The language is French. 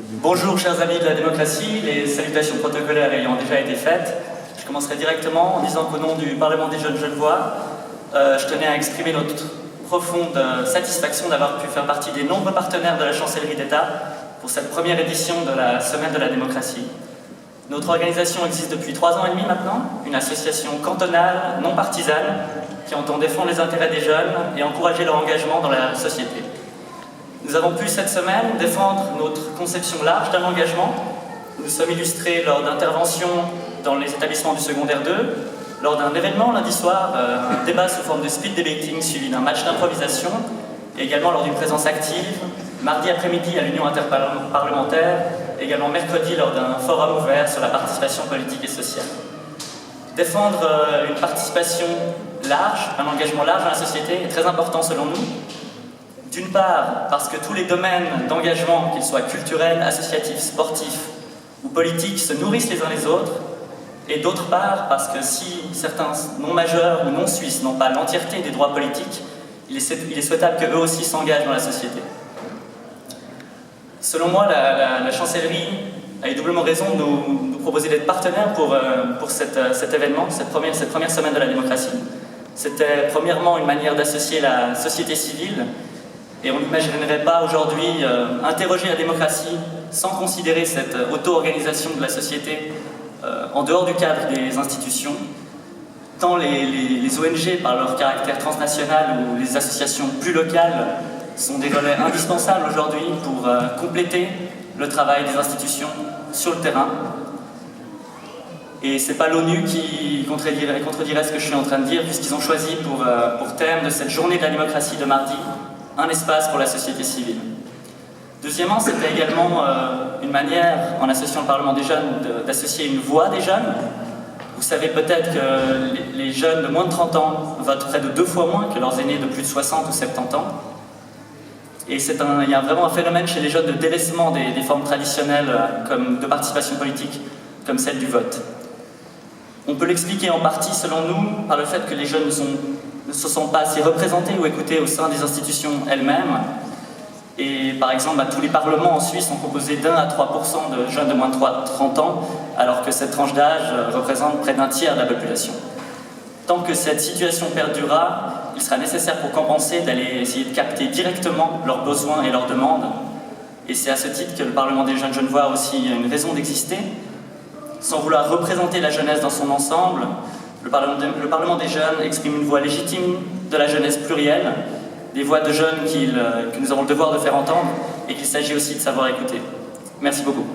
Bonjour chers amis de la démocratie, les salutations protocolaires ayant déjà été faites, je commencerai directement en disant qu'au nom du Parlement des jeunes Genevois, je tenais à exprimer notre profonde satisfaction d'avoir pu faire partie des nombreux partenaires de la Chancellerie d'État pour cette première édition de la Semaine de la démocratie. Notre organisation existe depuis 3 ans et demi maintenant, une association cantonale, non partisane, qui entend défendre les intérêts des jeunes et encourager leur engagement dans la société. Nous avons pu cette semaine défendre notre conception large d'un engagement. Nous sommes illustrés lors d'interventions dans les établissements du secondaire 2, lors d'un événement lundi soir, un débat sous forme de speed debating suivi d'un match d'improvisation, et également lors d'une présence active, mardi après-midi à l'Union interparlementaire, également mercredi lors d'un forum ouvert sur la participation politique et sociale. Défendre une participation large, un engagement large dans la société est très important selon nous. D'une part, parce que tous les domaines d'engagement, qu'ils soient culturels, associatifs, sportifs ou politiques, se nourrissent les uns les autres. Et d'autre part, parce que si certains non-majeurs ou non-suisses n'ont pas l'entièreté des droits politiques, il est souhaitable qu'eux aussi s'engagent dans la société. Selon moi, la Chancellerie a eu doublement raison de nous proposer d'être partenaire pour cet événement, cette première semaine de la démocratie. C'était premièrement une manière d'associer la société civile. Et on n'imaginerait pas aujourd'hui interroger la démocratie sans considérer cette auto-organisation de la société en dehors du cadre des institutions. Tant les ONG, par leur caractère transnational, ou les associations plus locales, sont des relais indispensables aujourd'hui pour compléter le travail des institutions sur le terrain. Et ce n'est pas l'ONU qui contredirait ce que je suis en train de dire, puisqu'ils ont choisi pour thème de cette journée de la démocratie de mardi, un espace pour la société civile. Deuxièmement, c'était également une manière, en associant le Parlement des jeunes, d'associer une voix des jeunes. Vous savez peut-être que les jeunes de moins de 30 ans votent près de 2 fois moins que leurs aînés de plus de 60 ou 70 ans. Et il y a vraiment un phénomène chez les jeunes de délaissement des formes traditionnelles de participation politique, comme celle du vote. On peut l'expliquer en partie, selon nous, par le fait que les jeunes ne se sont pas assez représentés ou écoutés au sein des institutions elles-mêmes. Et par exemple, tous les parlements en Suisse sont composés d'1 à 3% de jeunes de moins de 30 ans, alors que cette tranche d'âge représente près d'un tiers de la population. Tant que cette situation perdurera, il sera nécessaire pour compenser d'aller essayer de capter directement leurs besoins et leurs demandes. Et c'est à ce titre que le Parlement des jeunes Genevois a aussi une raison d'exister. Sans vouloir représenter la jeunesse dans son ensemble, le Parlement des jeunes exprime une voix légitime de la jeunesse plurielle, des voix de jeunes que nous avons le devoir de faire entendre et qu'il s'agit aussi de savoir écouter. Merci beaucoup.